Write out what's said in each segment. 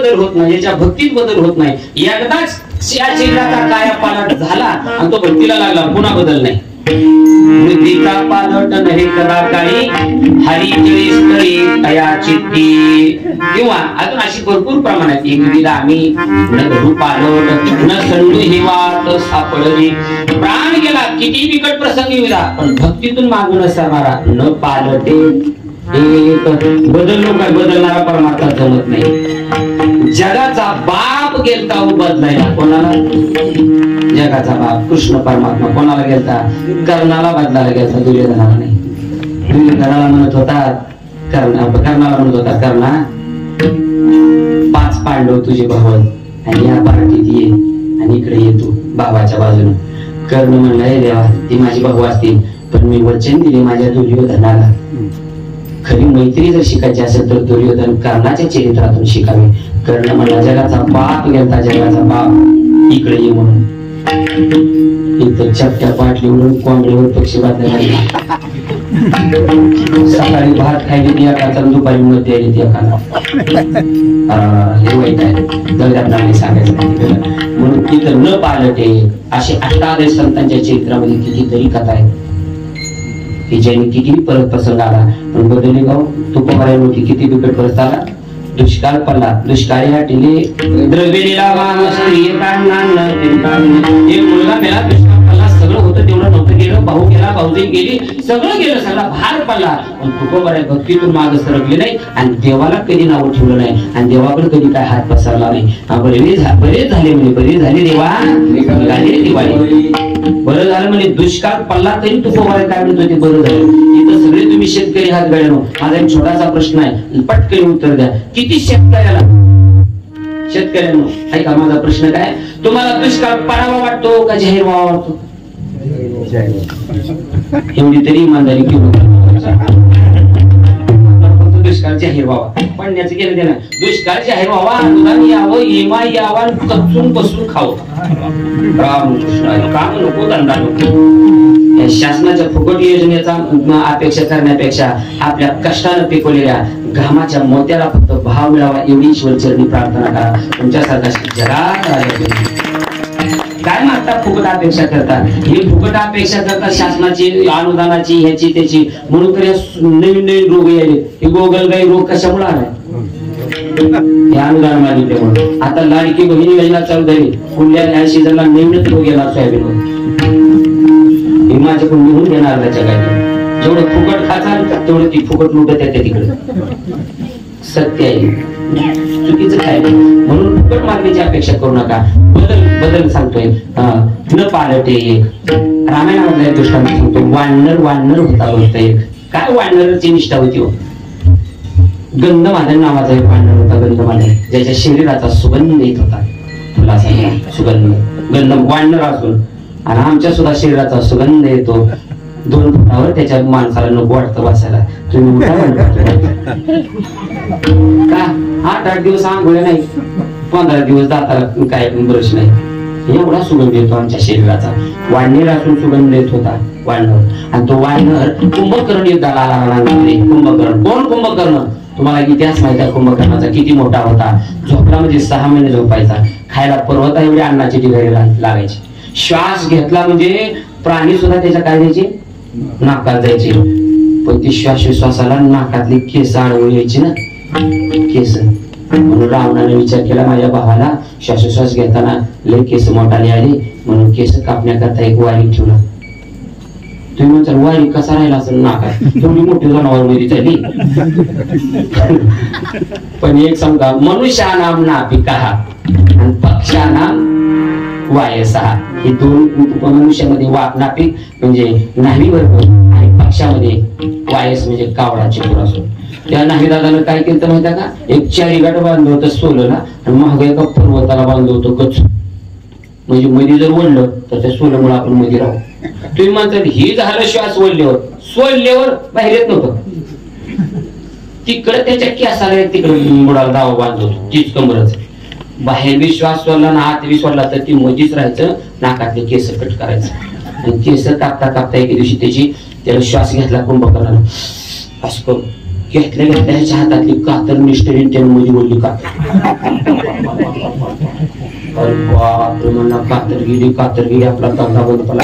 बदल होत नाही, याच्या भक्तीत बदल होत नाही. एकदाच या शरीराचा काया पालट झाला आणि तो भक्तीला लागला, पुन्हा बदल नाही. मृत्यूचा पालट नाही करा काळी हरी केळी तया चित्ती. किंवा अजून अशी भरपूर प्रमाणात एकविधा आम्ही न धरू पालट न सडू ही वाट सापडली. प्राण गेला किती बिकट प्रसंग येऊला, पण भक्तीतून मागून असणारा न पालटे एक बदललो काय बदलणारा परमार्थ जमत नाही. जगाचा बाप गेलता बदलायला, कोणाला? जगाचा बाप कृष्ण परमात्मा कोणाला गेलता? कर्णाला बदलायला गेलता, दुर्योधनाला नाही. दुर्योधनाला म्हणत होता कर्णाला म्हणत होता, कर्णा 5 पांडव तुझे भाऊ आणि या पार्टीत ये आणि इकडे ये तू बाबाच्या बाजूने. कर्ण म्हणलाय देवा ती माझी भाऊ असतील, पण मी वचन दिले माझ्या दुर्योधनाला. खरी मैत्री जर शिकायची असेल तर दुर्योधन कर्णाच्या चरित्रातून शिकावे. कर्ण म्हणला जगाचा बाप गेलता, जगाचा बाप इकडे ये म्हणून. इथं चपट्या पाटली उडून कोंबडीवर पक्षी बांधला. सकाळी भात खायली एकाचा, दुपारी मध्ये आली एकाला. हे वाईट आहे, जगदात सांगायचं नाही. म्हणून तिथं न पालटे असे अष्टादश संतांच्या चरित्रामध्ये कितीतरी कथा आहेत की ज्यांनी किती परत प्रसंग आला पण बदलली. गाव तुकोबाराय नव्हती, किती बिकट परत आला. दुष्काळ पडला, दुष्काळी हाटिले द्रव्यलीला एक मुलगा मेला, दुष्काळ पडला, सगळं होतं तेवढं नव्हतं गेलं, भाऊ गेला, भाऊजाई गेली, सगळं गेलं, सगळा भार पडला. पण तुकोबाराय भक्तीतून मागे सरकले नाही आणि देवाला कधी नाव ठेवलं नाही आणि देवाकडे कधी काय हात पसरला नाही. बरेच झाले म्हणजे बरे झाले देवा, दिवाळी बरं झालं म्हणजे. दुष्काळ पडला तरी तुकोबाराय काय म्हणत होते, बरं झालं. इथं सगळे तुम्ही शेतकरी हात गळ्यानो, माझा एक छोटासा प्रश्न आहे, पटकन उत्तर द्या. किती शेतकऱ्यांनो ऐका माझा प्रश्न काय, तुम्हाला दुष्काळ पडावा वाटतो का जाहीर व्हावा वाटतो? एवढी तरी इमानदारी घेऊन दुष्काळ जाहीर व्हावा, पडण्याचं केलं त्यानं. दुष्काळ जाहीर व्हावा, अनुदान यावं, इमा यावा, कचून बसून खावं. रामकृष्ण काम नको, धंदा नको. शासनाच्या फुकट योजनेचा अपेक्षा करण्यापेक्षा आपल्या कष्टानं पिकवलेल्या घामाच्या मोत्याला फक्त भाव मिळावा एवढी ईश्वरचरणी प्रार्थना करा. तुमच्यासारखा जगात काय मागता? फुकट अपेक्षा करतात. ही फुकट अपेक्षा करतात शासनाची, अनुदानाची, ह्याची त्याची. म्हणून तर नवीन नवीन रोग यायले. हे गोगलगाई रोग कशामुळे आलाय? हे अनुदान मागितले म्हणून. आता लाडकी बहिणी योजना चालू झाली, पुढल्या सीझनला नवीनच रोग येणार सोयाबीनवर. हे माझ्याकडून निघून घेणार त्याच्या काय. जेवढं फुकट खाचाल तेवढं ती फुकट लुटत येते तिकडे. सत्य आहे, चुकीचं काय. म्हणून फुकट मागण्याची अपेक्षा करू नका. बदल सांगतोय न पालटे एक. रामायणामधला एक दृष्टांत सांगतो. वानर होता बोलतो एक. काय वानराची निष्ठा होती हो? गंधमादन नावाचा एक वानर होता, गंधमादन, ज्याच्या शरीराचा सुगंध येत होता. तुला सांगा सुगंध, गंध वानर असून आणि आमच्या सुद्धा शरीराचा सुगंध येतो. 2 फुटावर त्याच्या माणसाला नको वाटतं बसायला. तुम्ही का 8-8 दिवस आंघोळ्या नाही, 15 दिवस दाताला काय ब्रश नाही, एवढा सुगंध येतो आमच्या शरीराचा. वानर असून सुगंध येत होता वानर. आणि तो वानर कुंभकर्ण युद्धाला आला. कुंभकर्ण कोण? कुंभकर्ण तुम्हाला इतिहास माहिती आहे कुंभकर्णाचा. किती मोठा होता. झोपला म्हणजे 6 महिने झोपायचा. खायला पर्वता एवढी अन्नाची ढिगारी लागायची. श्वास घेतला म्हणजे प्राणी सुद्धा त्याच्या काय द्यायचे, नाकात जायचे. पण ती श्वासाला नाकातली केस अडवून यायची ना, केस. म्हणून रावणाने विचार केला माझ्या भावाला श्वासोश्वास घेताना लय केस मोठाले आले, म्हणून केस कापण्याकरता एक वारी ठेवला. तुम्ही म्हणता वारी कसा राहिला असेल नाकात, थोडी मोठी जनावर मध्ये झाली. पण एक समजा, मनुष्यानाम नापिका आणि पक्षानाम वायसा. हे 2 मनुष्यामध्ये नापिक म्हणजे न्हावी वर्ग आणि पक्षामध्ये वायस म्हणजे कावडाचे पुरासून. त्या न्हावी दादानं काय केलं माहिती का, एक 4 गाठ बांधलं होतं सोलला आणि महाग एका पर्वताला बांधलं होतं गच. म्हणजे मध्ये जर ओढलं तर त्या सोलमुळे आपण मध्ये राहू. तुम्ही म्हणतात हे झालं श्वास सोडल्यावर बाहेर येत नव्हतं. तिकडे त्याच्या केसाला तिकडे मुडाला दावा बांधतो, तीच कमरच. बाहेर बी श्वास सोडला ना आत बी सोडला तर ती मधीच राहायचं. नाकातले केस कट करायचं आणि केस कापता कापता एके दिवशी त्याला श्वास घेतला कुंभकर्णानं. असं करून घेतल्या ह्याच्या हातातली कातर मिस्टर इंडियन मध्ये बोलली कातर. अरे बापरे म्हणला कातर गेली आपला धंदा बंद पडला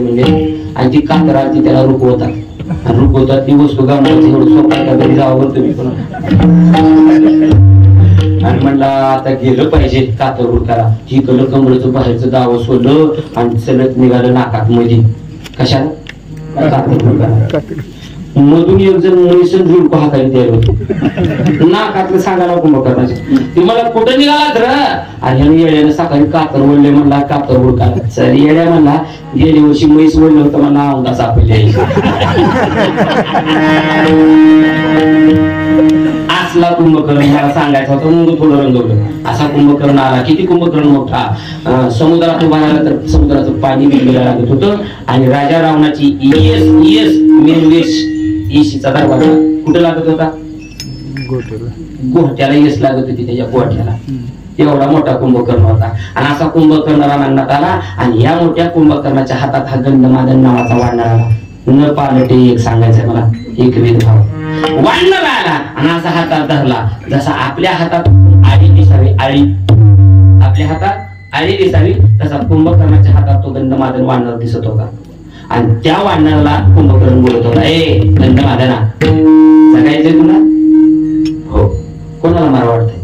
म्हणजे. आणि ती कातर आली त्याला रुकवतात आणि रुकवतात ती वस्तू गावाची एवढं स्वतः घरी जावं तुम्ही पण. आणि म्हणला आता गेलं पाहिजे कातर हुडकायला. ही कल कमळचं बाहेरचं दावं सोडलं आणि चलत निघालं नाकात मध्ये. कशाला कातर हुडकायला. मधून एक जण म्हैसून झुडको हाताने तयार होतो नाकातलं सांगायला कुंभकर्णाचे. ती मला कुठं निघालात र. आणि ह्याने येड्यानं सकाळी कातर ओढले म्हणला कातर हुडकायला. सर येड्या म्हणला गेल्या वर्षी म्हैस ओढलं होतं मला औंधा सापडले. असला कुंभकर्ण मला सांगायचा होता म्हणून थोडं रंगवलं. असा कुंभकर्ण आला. किती कुंभकर्ण मोठा. समुद्रात उभा राहिला तर समुद्राचं पाणी निघायला लागत होतं. आणि राजा रावणाची मेन वेश येशीचा दरवाजा कुठं लागत होता. गोठ्याला येस लागत होती त्याच्या गोठ्याला. एवढा मोठा कुंभकर्ण होता. आणि असा कुंभकर्ण रांगणात आला. आणि या मोठ्या कुंभकर्णाच्या हातात हा गंधमादन नावाचा वाढणार आला. न पालटे एक सांगायचंय मला. एक वेदभाव वाढणार आला आणि असा हातात धरला. जसा आपल्या हातात आळी दिसावी आळी आपल्या हातात आळी दिसावी तसा कुंभकर्णाच्या हातात तो गंधमादन वाढणार दिसत होता. आणि त्या वाढणाऱ्याला कुंभकर्ण बोलत होता. ए गंधमादना जगायचंय तुला. हो. कोणाला मला वाटतंय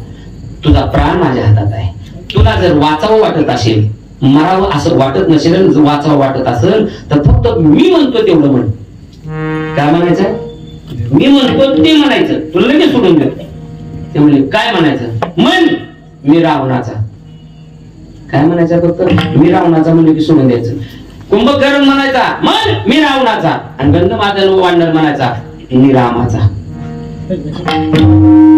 तुझा प्राण माझ्या हातात आहे. तुला जर वाचावं वाटत असेल मरावं असं वाटत नसेल वाचावं वाटत असेल तर फक्त मी म्हणतो तेवढं म्हण. काय म्हणायचं. मी म्हणतो ते म्हणायचं. तुला लगेच सोडून देतो. ते म्हणले काय म्हणायचं. म्हण मी रावणाचा. काय म्हणायचं फक्त मी रावणाचा म्हणलं की सोडून द्यायचं. कुंभकर्ण म्हणायचा म्हण मी रावणाचा. आणि गंधमादन वाढणार म्हणायचा मी रामाचा.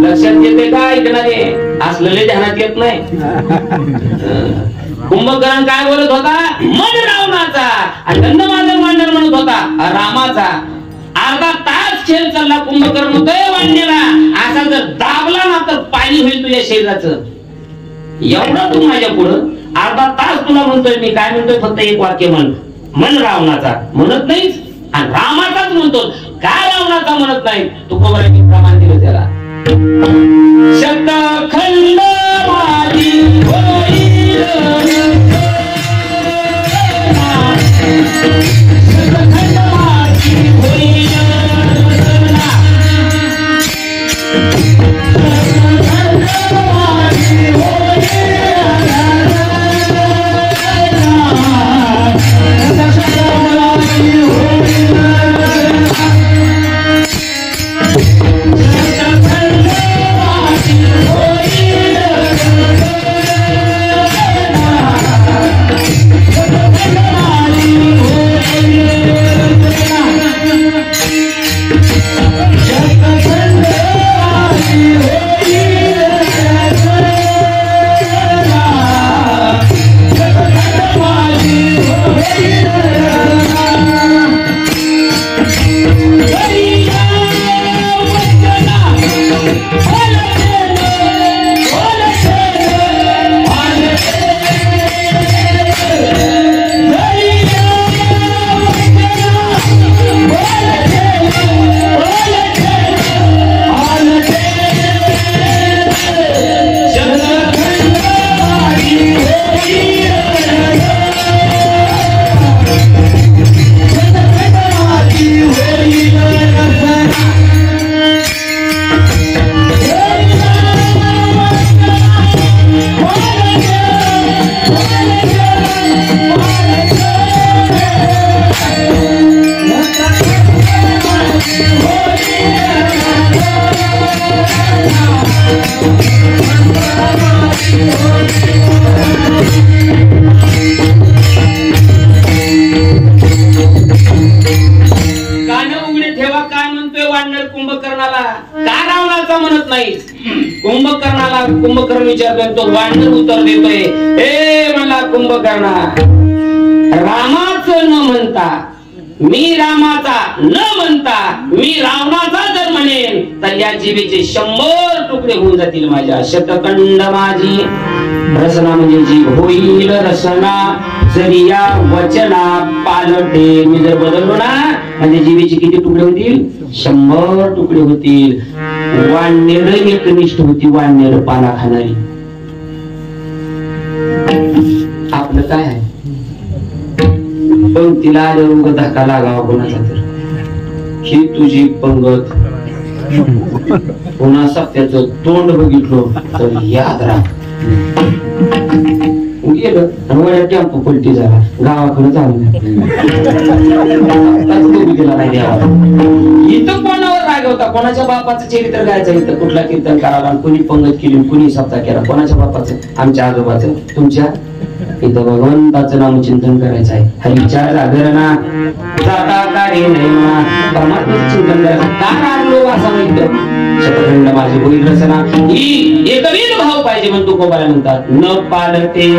लक्षात येते का ऐकणारे. असलेले ध्यानात येत नाही. कुंभकर्ण काय बोलत होता मन रावणाचा. आणि गंधमादन वाढणार म्हणत होता रामाचा. अर्धा तास खेळ चालला. कुंभकर्ण म्हणतोय वाढण्याला असा जर दाबला ना तर पाणी होईल तुझ्या शरीराचं. एवढं तू माझ्या पुढं अर्धा तास तुला म्हणतोय मी. काय म्हणतोय फक्त एक वाक्य म्हण. मन रावणाचा म्हणत नाहीच आणि रामाचाच म्हणतो. काय रावणाचा म्हणत नाही. तू कोबराची प्रमाण दिलं त्याला. शतखंड माझी होईल शतखंड माझी होईल कुंभकर्ण विचारतोय तो वाढणार उत्तर देतोय. ए मला कुंभकर्णा रामाचं न म्हणता मी रामाचा न म्हणता मी रावणाचा जर म्हणेन तर या जीवेचे 100 तुकडे होऊन जातील माझ्या. शतखंड माझी रसना म्हणजे जीव होईल रसना जरी या वचना पालटे. मी जर बदललो ना म्हणजे जीवेचे किती तुकडे होतील 100 तुकडे होतील. वाननेर एकनिष्ठ होती वाननेर पाला खाणारी. आपलं काय आहे पंक्तीला आल्यावर धक्का लागावा कोणाचा तर ही तुझी पंगत पुन्हा सत्याचं तोंड बघितलं तर याद राह. गेलं आणि टेम्पो पलटी झाला गावाकडे जाऊन दिला नाही देवा. इथं कोणावर राग होता कोणाच्या बापाचं चरित्र गायचं इथं कुठला कीर्तन करावा कोणी पंगत केली कोणी सप्ताह केला कोणाच्या बापाचं आमच्या आजोबाचं तुमच्या. इथं भगवंताचं नामचिंतन करायचं आहे. हा विचार जागर ना जाता कार्य नाही म्हणा परमात्म्याचं चिंतन करायचं. का रागलो असा इथं शतखंड माझी होईल रचना ही एकविध भाव पाहिजे म्हणतो तुकोबाला म्हणतात. न पालते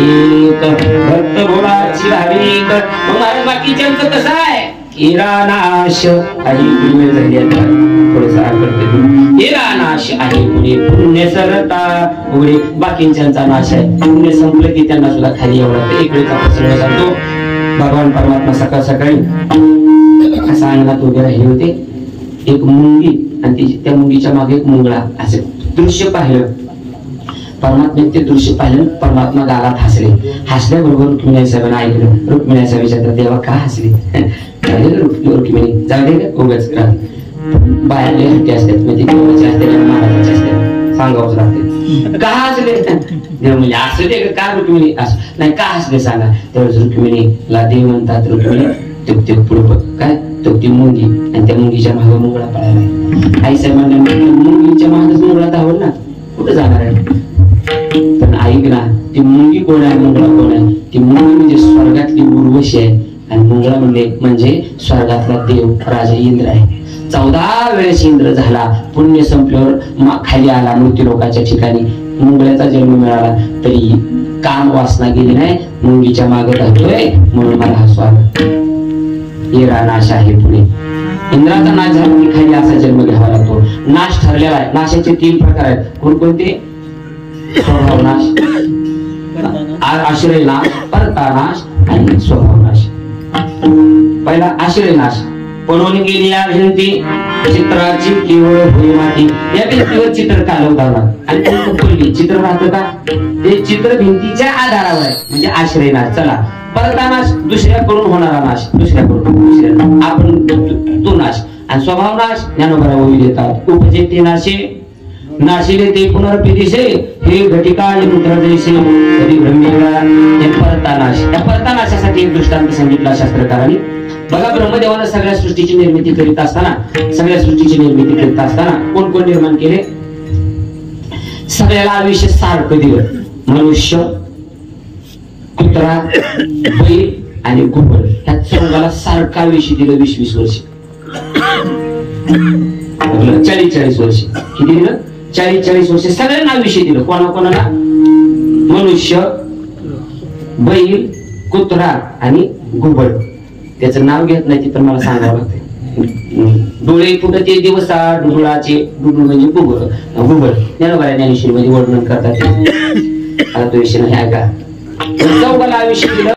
एक भक्त भोळाची भाविक. मग महाराज बाकीच्यांचं कसं आहे इरानाश आणि पुण्य झाली आता थोडस करते. इरानाश आहे पुढे पुण्य सरता पुढे बाकीच्यांचा नाश आहे. पुण्य संपलं की त्यांना सुद्धा खाली एवढा इकडेचा प्रसंग सांगतो. भगवान परमात्मा सकाळ सकाळी असा अंगणात उभे राहिले होते. एक मुंगी आणि त्या मुंगीच्या मागे एक मुंगळा असे दृश्य पाहिलं. परमात्म्याने ते दृश्य पाहिलं परमात्मा गालात हसले. हसल्याबरोबर रुक्मिणी साहेबांना ऐकलं. रुक्मिणी साहेब विचारतात देवा का हसले. रुक्मिणी जाऊ दे का उगाच बाहेरले हट्टी असतात म्हणजे देवाचे असते महाराजाचे असते सांगावंच लागते. का हसले देव म्हणजे असं दे का रुक्मिणी असं नाही का हसले सांगा. तेवढंच रुक्मिणीला देव म्हणतात. रुक्मिणी ते पुढे काय तो ती मुंगी आणि त्या मुंगीच्या मागे मुंगळा पळाला. आई साहेब म्हणल्या मुंगीच्या मागच मुंगळा धावल ना कुठं जाणार आहे. पण ऐक ना ती मुंगी कोण आहे मुंगळा कोण आहे. ती मुंगी म्हणजे स्वर्गातली उर्वशी आहे आणि मुंगळा म्हणजे स्वर्गातला देव राजा इंद्र आहे. 14 वेळेस इंद्र झाला. पुण्य संपल्यावर खाली आला मृत्यू लोकांच्या ठिकाणी. मुंगळ्याचा जन्म मिळाला तरी काम वासना गेली नाही. मुंगीच्या मागे धावतोय म्हणून मला हसू आलं. इरा नाश आहे पुढे. इंद्राचा नाश झाला की खाली असा जन्म घ्यावा लागतो. नाश ठरलेला आहे. नाशाचे 3 प्रकार आहेत. कोणकोणते स्वभाव नाश आश्रय नाश परता नाश आणि स्वभाव नाश. पहिला आश्रय नाश. पळून गेली या भिंती चित्राची केवळ होई माती. या भिंतीवर चित्र कालवताना आणि पडली चित्र राहतं का ते चित्र भिंतीच्या आधारावर आहे म्हणजे आश्रय नाश. चला परता नाश दुसऱ्याकडून होणारा नाश. दुसऱ्या आपण तो नाश. आणि स्वभाव नाश ज्ञानोबरा होई देतात. उपजेते नाशे नाशिले ते पुनर्पिदिसे हे घटिका यंत्र जैसे कधी ब्रह्मेला हे परतानाश. या परतानाशासाठी एक दृष्टांत सांगितला शास्त्रकारांनी. बघा ब्रह्मदेवानं सगळ्या सृष्टीची निर्मिती करीत असताना कोण कोण निर्माण केले. सगळ्याला आयुष्य सारखं दिलं. मनुष्य कुत्रा बैल आणि घुबड ह्या चौघाला सारखा आयुष्य दिलं 20-20 वर्ष. 40-40 वर्ष. किती दिलं 40-40 वर्ष सगळ्यांना आयुष्य दिलं. कोणाकोणाला मनुष्य बैल कुत्रा आणि घुबड. त्याचं नाव घेत नाही ते पण मला सांगावं लागतं. डोळे कुठं ते दिवसा डुडुळाचे डुडुळ म्हणजे घुबड ज्ञानोबा मध्ये वर्णन करतात. आता तो विषय नाही ऐका. चौघाला आयुष्य दिलं.